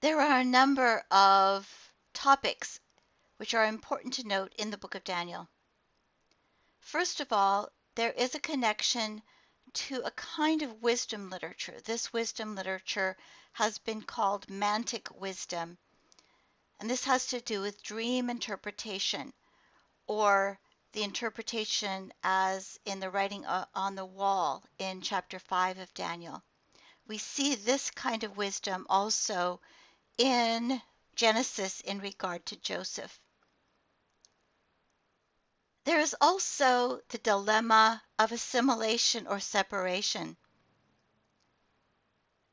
There are a number of topics which are important to note in the book of Daniel. First of all, there is a connection to a kind of wisdom literature. This wisdom literature has been called mantic wisdom, and this has to do with dream interpretation, or the interpretation as in the writing on the wall in chapter 5 of Daniel. We see this kind of wisdom also in Genesis in regard to Joseph. There is also the dilemma of assimilation or separation.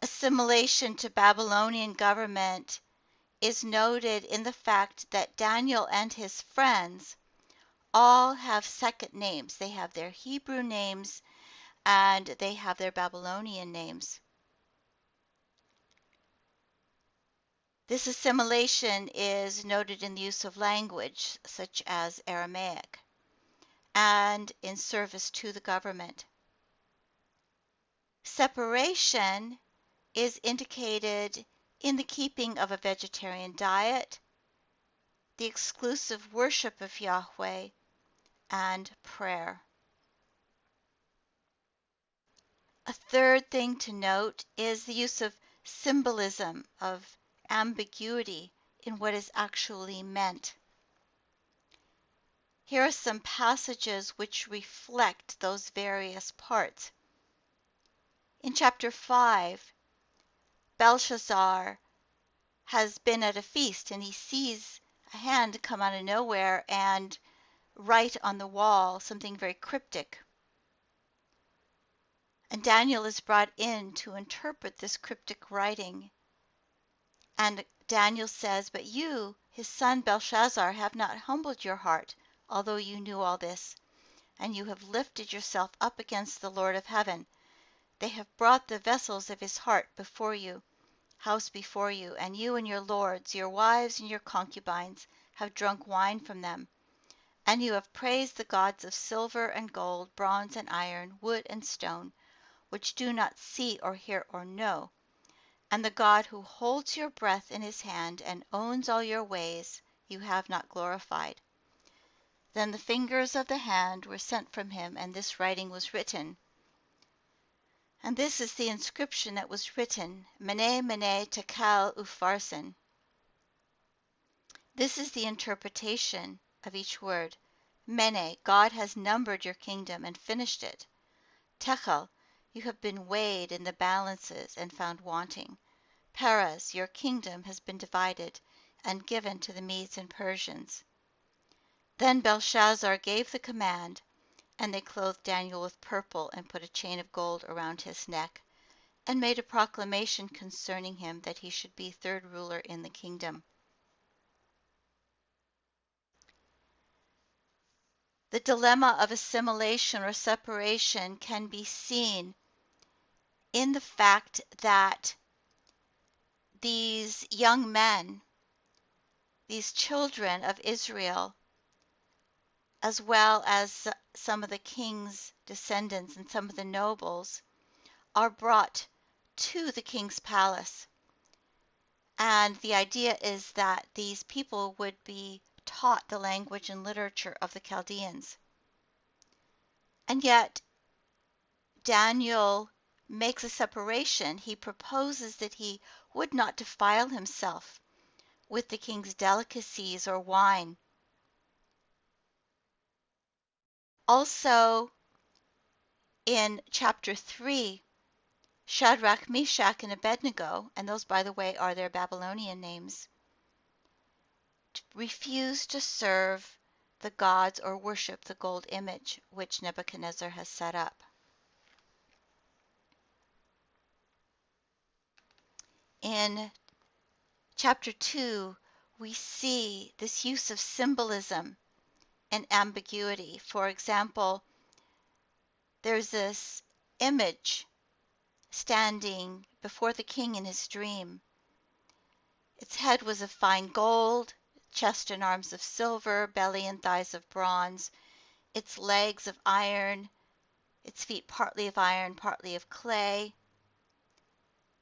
Assimilation to Babylonian government is noted in the fact that Daniel and his friends all have second names. They have their Hebrew names and they have their Babylonian names. This assimilation is noted in the use of language such as Aramaic and in service to the government. Separation is indicated in the keeping of a vegetarian diet, the exclusive worship of Yahweh, and prayer. A third thing to note is the use of symbolism of ambiguity in what is actually meant. Here are some passages which reflect those various parts. In chapter 5, Belshazzar has been at a feast and he sees a hand come out of nowhere and write on the wall something very cryptic. And Daniel is brought in to interpret this cryptic writing. And Daniel says, "But you, his son Belshazzar, have not humbled your heart, although you knew all this, and you have lifted yourself up against the Lord of heaven. They have brought the vessels of his heart before you, house before you, and you and your lords, your wives and your concubines, have drunk wine from them. And you have praised the gods of silver and gold, bronze and iron, wood and stone, which do not see or hear or know. And the God who holds your breath in his hand and owns all your ways, you have not glorified." Then the fingers of the hand were sent from him, and this writing was written. And this is the inscription that was written, Mene, Mene, Tekel, Upharsin. This is the interpretation of each word. Mene, God has numbered your kingdom and finished it. Tekel, you have been weighed in the balances and found wanting. Peres, your kingdom has been divided and given to the Medes and Persians. Then Belshazzar gave the command, and they clothed Daniel with purple and put a chain of gold around his neck, and made a proclamation concerning him that he should be third ruler in the kingdom. The dilemma of assimilation or separation can be seen in the fact that these young men, these children of Israel, as well as some of the king's descendants and some of the nobles, are brought to the king's palace. And the idea is that these people would be taught the language and literature of the Chaldeans. And yet, Daniel makes a separation. He proposes that he would not defile himself with the king's delicacies or wine. Also, in chapter 3, Shadrach, Meshach, and Abednego, and those, by the way, are their Babylonian names, refuse to serve the gods or worship the gold image which Nebuchadnezzar has set up. In chapter 2, we see this use of symbolism and ambiguity. For example, there's this image standing before the king in his dream. Its head was of fine gold, chest and arms of silver, belly and thighs of bronze, its legs of iron, its feet partly of iron, partly of clay.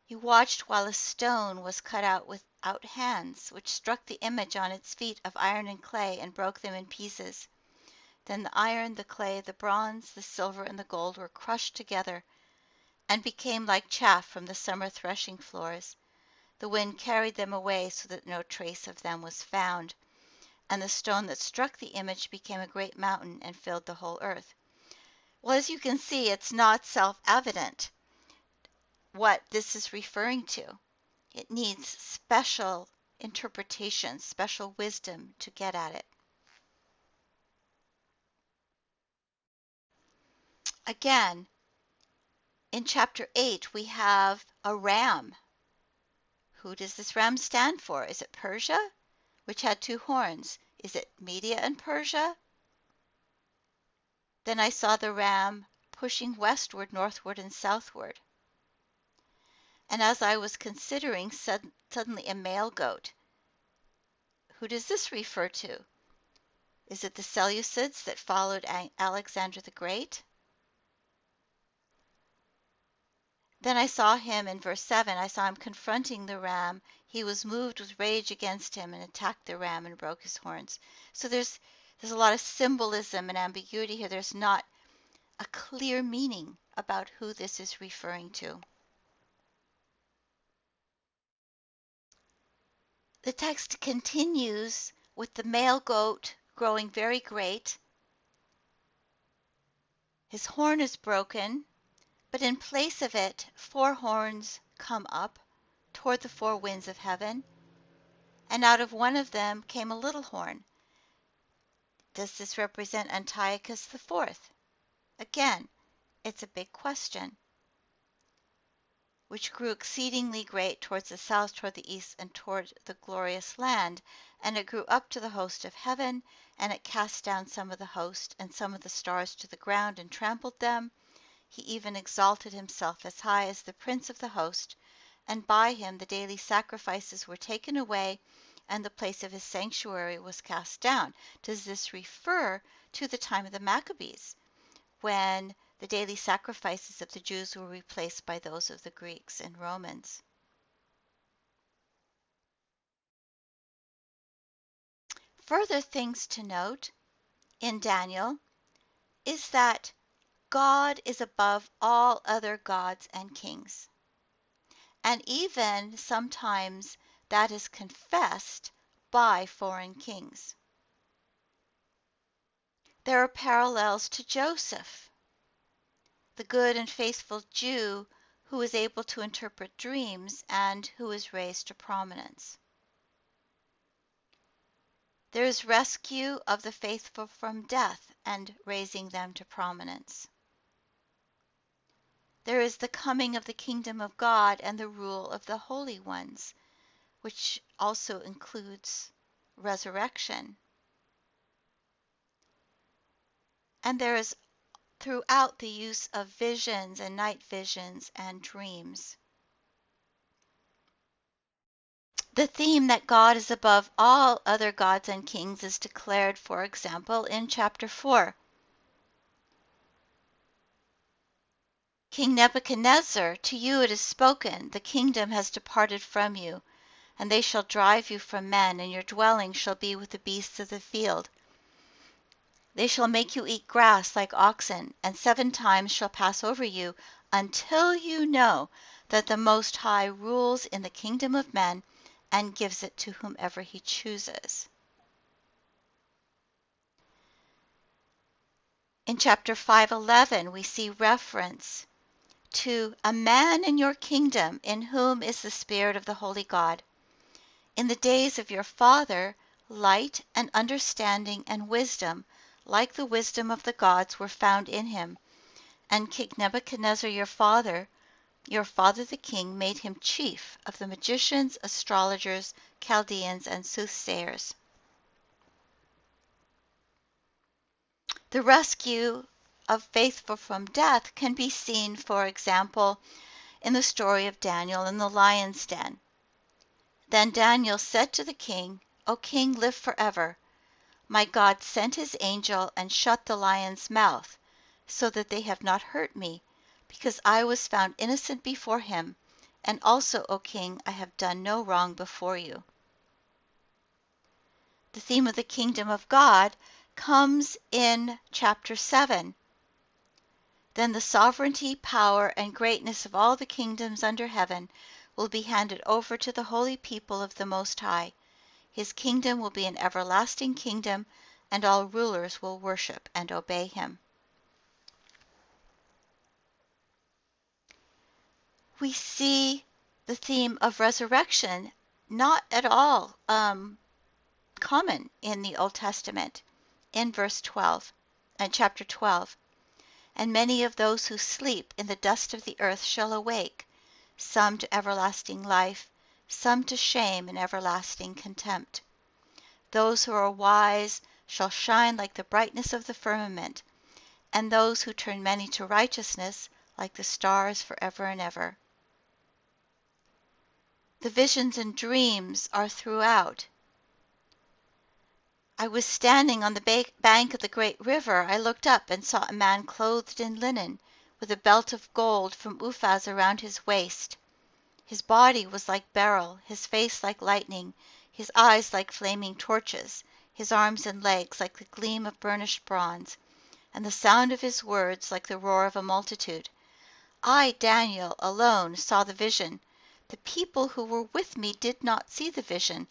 He watched while a stone was cut out out hands, which struck the image on its feet of iron and clay, and broke them in pieces. Then the iron, the clay, the bronze, the silver, and the gold were crushed together, and became like chaff from the summer threshing floors. The wind carried them away, so that no trace of them was found. And the stone that struck the image became a great mountain and filled the whole earth. Well, as you can see, it's not self-evident what this is referring to. It needs special interpretation, special wisdom to get at it. Again, in chapter 8, we have a ram. Who does this ram stand for? Is it Persia, which had 2 horns? Is it Media and Persia? Then I saw the ram pushing westward, northward, and southward. And as I was considering, suddenly a male goat. Who does this refer to? Is it the Seleucids that followed Alexander the Great? Then I saw him in verse 7. I saw him confronting the ram. He was moved with rage against him and attacked the ram and broke his horns. So there's a lot of symbolism and ambiguity here. There's not a clear meaning about who this is referring to. The text continues with the male goat growing very great. His horn is broken, but in place of it, 4 horns come up toward the 4 winds of heaven, and out of one of them came a little horn. Does this represent Antiochus IV? Again, it's a big question. Which grew exceedingly great towards the south, toward the east, and toward the glorious land. And it grew up to the host of heaven, and it cast down some of the host and some of the stars to the ground, and trampled them. He even exalted himself as high as the prince of the host, and by him the daily sacrifices were taken away, and the place of his sanctuary was cast down. Does this refer to the time of the Maccabees, when the daily sacrifices of the Jews were replaced by those of the Greeks and Romans? Further things to note in Daniel is that God is above all other gods and kings. And even sometimes that is confessed by foreign kings. There are parallels to Joseph, the good and faithful Jew who is able to interpret dreams and who is raised to prominence. There is rescue of the faithful from death and raising them to prominence. There is the coming of the kingdom of God and the rule of the holy ones, which also includes resurrection. And there is throughout the use of visions and night visions and dreams. The theme that God is above all other gods and kings is declared, for example, in chapter 4. King Nebuchadnezzar, to you it is spoken, the kingdom has departed from you, and they shall drive you from men, and your dwelling shall be with the beasts of the field. They shall make you eat grass like oxen, and 7 times shall pass over you, until you know that the Most High rules in the kingdom of men and gives it to whomever he chooses. In chapter 5:11, we see reference to a man in your kingdom in whom is the Spirit of the Holy God. In the days of your father, light and understanding and wisdom, like the wisdom of the gods, were found in him. And King Nebuchadnezzar your father the king, made him chief of the magicians, astrologers, Chaldeans, and soothsayers. The rescue of faithful from death can be seen, for example, in the story of Daniel in the lion's den. Then Daniel said to the king, O king, live forever. My God sent his angel and shut the lion's mouth, so that they have not hurt me, because I was found innocent before him, and also, O king, I have done no wrong before you. The theme of the kingdom of God comes in chapter 7. Then the sovereignty, power, and greatness of all the kingdoms under heaven will be handed over to the holy people of the Most High. His kingdom will be an everlasting kingdom, and all rulers will worship and obey him. We see the theme of resurrection not at all common in the Old Testament. In verse 12, and chapter 12, and many of those who sleep in the dust of the earth shall awake, some to everlasting life, some to shame and everlasting contempt. Those who are wise shall shine like the brightness of the firmament, and those who turn many to righteousness like the stars forever and ever. The visions and dreams are throughout. I was standing on the bank of the great river. I looked up and saw a man clothed in linen, with a belt of gold from Uphaz around his waist. His body was like beryl, his face like lightning, his eyes like flaming torches, his arms and legs like the gleam of burnished bronze, and the sound of his words like the roar of a multitude. I, Daniel, alone saw the vision. The people who were with me did not see the vision,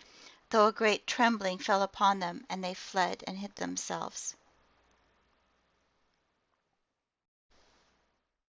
though a great trembling fell upon them, and they fled and hid themselves.